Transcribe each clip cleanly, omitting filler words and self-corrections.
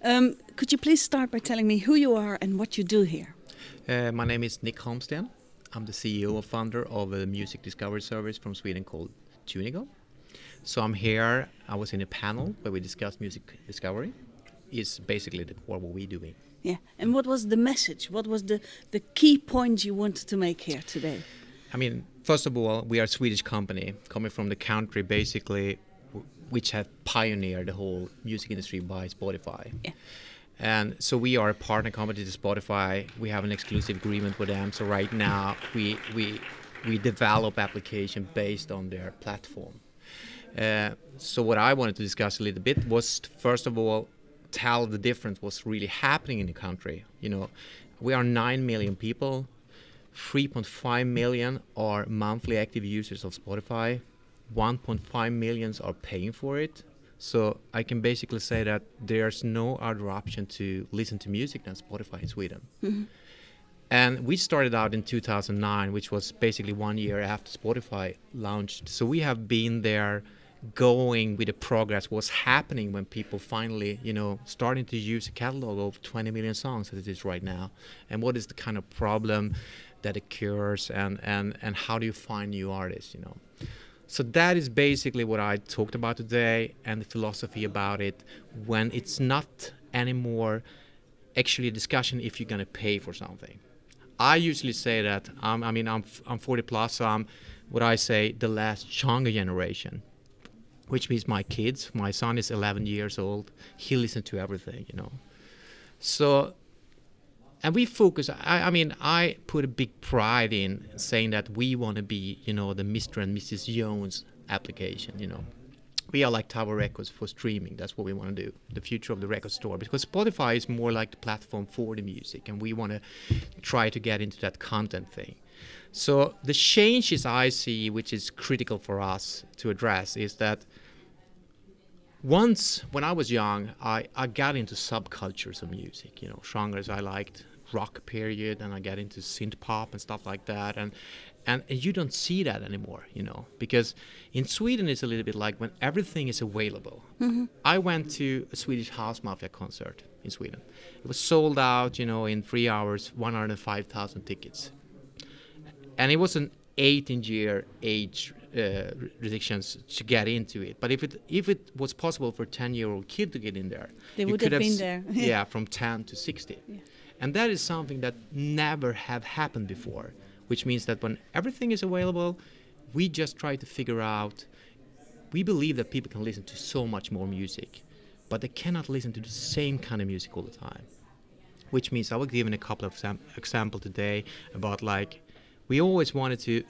Could you please start by telling me who you are and what you do here? My name is Nick Holmsten. I'm the CEO and founder of a music discovery service from Sweden called Tunigo. So I'm here. I was in a panel where we discussed music discovery. It's basically the core of what we're doing. Yeah. And what was the message? What was the key point you wanted to make here today? I mean, first of all, we are a Swedish company coming from the country basically which have pioneered the whole music industry by Spotify. Yeah. And so we are a partner company to Spotify. We have an exclusive agreement with them. So right now we develop application based on their platform. So what I wanted to discuss a little bit was, first of all, tell the difference what's really happening in the country. You know, we are 9 million people. 3.5 million are monthly active users of Spotify. 1.5 million are paying for it. So I can basically say that there's no other option to listen to music than Spotify in Sweden. Mm-hmm. And we started out in 2009, which was basically 1 year after Spotify launched. So we have been there going with the progress, what's happening when people finally, starting to use a catalog of 20 million songs as it is right now. And what is the kind of problem that occurs and how do you find new artists, So that is basically what I talked about today and the philosophy about it, when it's not anymore actually a discussion if you're going to pay for something. I usually say that, I'm 40 plus, so I'm what I say the last younger generation, which means my kids. My son is 11 years old. He listens to everything, So, and we focus, I put a big pride in saying that we want to be, the Mr. and Mrs. Jones application, We are like Tower Records for streaming. That's what we want to do, the future of the record store. Because Spotify is more like the platform for the music, and we want to try to get into that content thing. So the changes I see, which is critical for us to address, is that once, when I was young, I got into subcultures of music, genres I liked, rock period, and I got into synth pop and stuff like that. And you don't see that anymore, because in Sweden it's a little bit like when everything is available. Mm-hmm. I went to a Swedish House Mafia concert in Sweden. It was sold out, in 3 hours, 105,000 tickets. And it was an 18-year age restrictions to get into it. But if it was possible for a 10-year-old kid to get in there, they would have been there. Yeah, from 10 to 60. Yeah. And that is something that never have happened before, which means that when everything is available, we just try to figure out, we believe that people can listen to so much more music, but they cannot listen to the same kind of music all the time. Which means I will give a couple of examples today about we always wanted to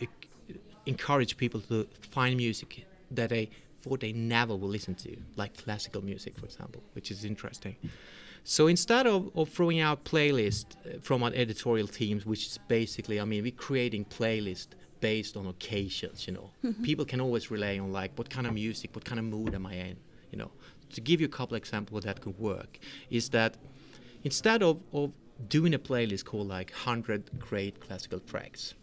encourage people to find music that they thought they never will listen to, like classical music, for example, which is interesting. So instead of throwing out playlists from our editorial teams, which is basically, we're creating playlists based on occasions, Mm-hmm. People can always rely on what kind of music, what kind of mood am I in, To give you a couple examples that could work, is that instead of doing a playlist called 100 great classical tracks,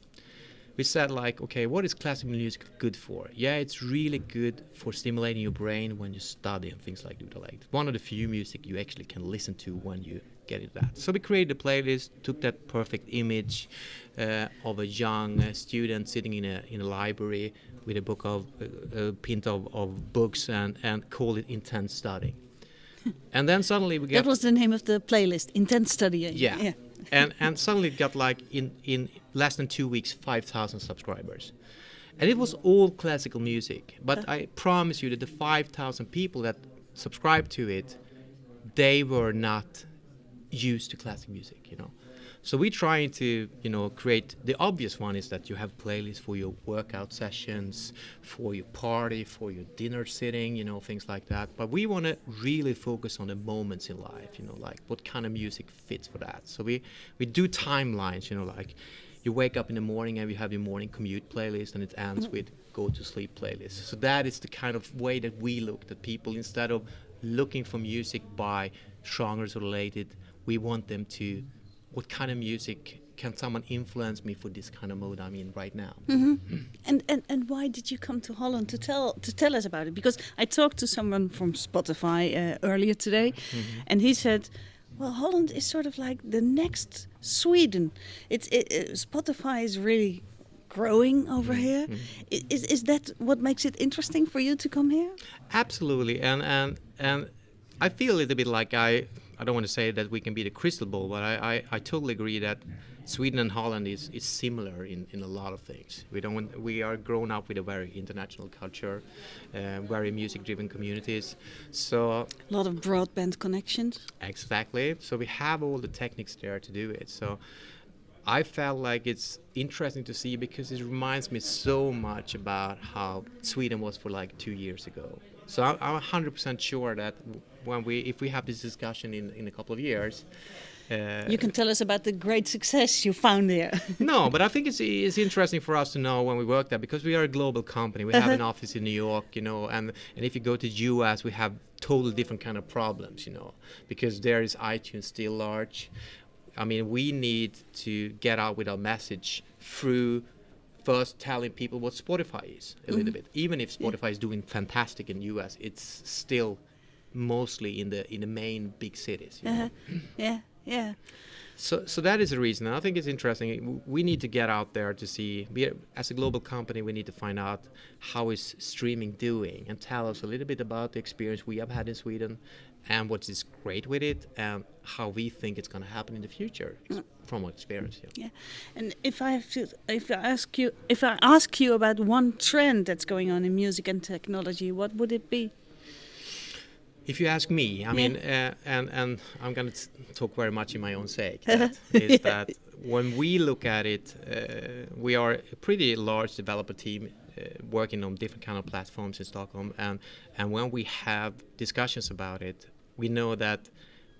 we said okay, what is classical music good for? Yeah, it's really good for stimulating your brain when you study and things like that. One of the few music you actually can listen to when you get into that. So we created a playlist, took that perfect image of a young student sitting in a library with a book of a pint of books and called it Intense Studying. And then suddenly we got... That was the name of the playlist, Intense Studying. Yeah. And suddenly it got in less than 2 weeks, 5,000 subscribers. And it was all classical music. But I promise you that the 5,000 people that subscribed to it, they were not used to classic music, So we're trying to, create, the obvious one is that you have playlists for your workout sessions, for your party, for your dinner sitting, things like that. But we want to really focus on the moments in life, what kind of music fits for that. So we do timelines, you wake up in the morning and you have your morning commute playlist and it ends with go to sleep playlist. So that is the kind of way that we look at people. Instead of looking for music by genres related, we want them to, what kind of music can someone influence me for this kind of mode I'm in right now? And why did you come to Holland to tell us about it? Because I talked to someone from Spotify earlier today, and he said, well, Holland is sort of like the next Sweden. Spotify is really growing over here. Is that what makes it interesting for you to come here? Absolutely, and I feel a little bit like I don't want to say that we can be the crystal ball, but I totally agree that Sweden and Holland is similar in a lot of things. We are grown up with a very international culture, very music-driven communities. So A lot of broadband connections. exactly. So we have all the techniques there to do it. So I felt like it's interesting to see because it reminds me so much about how Sweden was for like 2 years ago. So I'm 100% sure that if we have this discussion in a couple of years, You can tell us about the great success you found there. no, but I think it's interesting for us to know when we work there because we are a global company. We have an office in New York, and if you go to US, we have totally different kind of problems, because there is iTunes still large. I mean, we need to get out with our message through first telling people what Spotify is a little bit. Even if Spotify is doing fantastic in US, it's still mostly in the main big cities. Yeah. So that is the reason. And I think it's interesting. We need to get out there to see. As a global company, we need to find out how is streaming doing and tell us a little bit about the experience we have had in Sweden and what is great with it and how we think it's going to happen in the future from our experience. Yeah. And if I ask you about one trend that's going on in music and technology, what would it be? If you ask me, I mean, and I'm going to talk very much in my own sake, is that when we look at it, we are a pretty large developer team working on different kind of platforms in Stockholm, and when we have discussions about it, we know that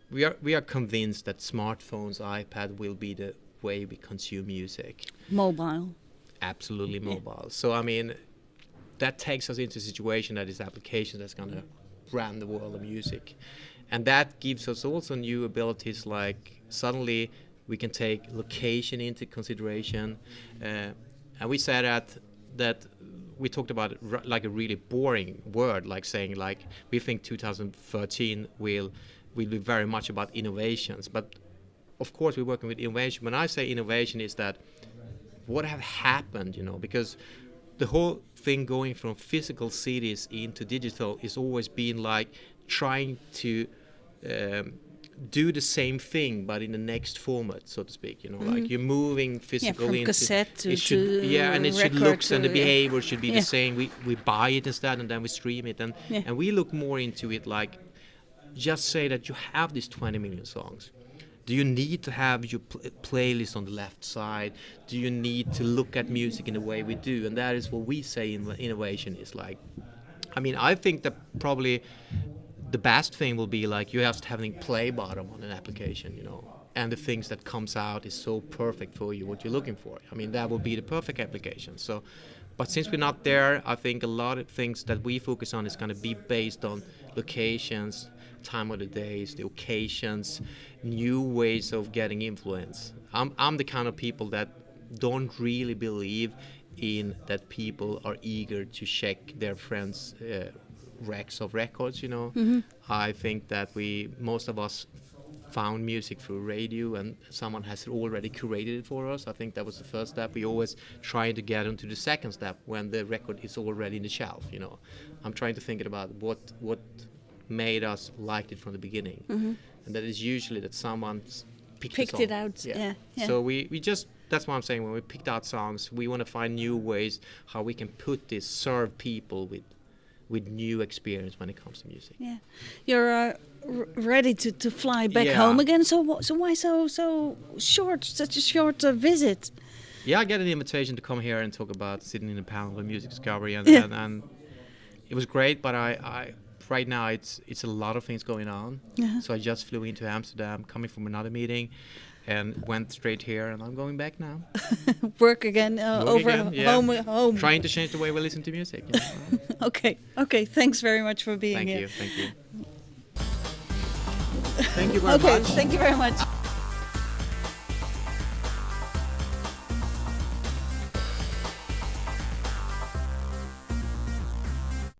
we are convinced that smartphones, iPad will be the way we consume music. Mobile. Absolutely mobile. So I mean, that takes us into a situation that is application that's going to run the world of music, and that gives us also new abilities. Like suddenly we can take location into consideration, and we said that we talked about it like a really boring word, like saying like we think 2013 will be very much about innovations, but of course we're working with innovation. When I say innovation, is that what have happened, because the whole thing going from physical CDs into digital is always been like trying to do the same thing but in the next format, so to speak. Like you're moving physical from into cassette to and it should look and the behavior should be the same. We buy it instead and then we stream it, and we look more into it like just say that you have these 20 million songs. Do you need to have your playlist on the left side? Do you need to look at music in the way we do? And that is what we say in innovation is like. I mean, I think that probably the best thing will be like you just having play button on an application, and the things that comes out is so perfect for you, what you're looking for. I mean, that will be the perfect application. So, but since we're not there, I think a lot of things that we focus on is going to be based on locations, time of the days, the occasions, new ways of getting influence. I'm the kind of people that don't really believe in that people are eager to check their friends' racks of records. I think that most of us found music through radio and someone has already curated it for us. I think that was the first step. We always try to get into the second step when the record is already in the shelf. I'm trying to think about what made us like it from the beginning, and that is usually that someone picked it out. Yeah. So we just, that's what I'm saying, when we picked out songs, we want to find new ways how we can serve people with new experience when it comes to music. Yeah, you're ready to fly back home again. So why so short? Such a short visit? Yeah, I got an invitation to come here and talk about sitting in a panel of music discovery, and it was great. But I right now it's a lot of things going on. So I just flew into Amsterdam, coming from another meeting, and went straight here, and I'm going back now. Work again home. Trying to change the way we listen to music. Okay. Thanks very much for being here. Thank you. Thank you very much. Thank you very much.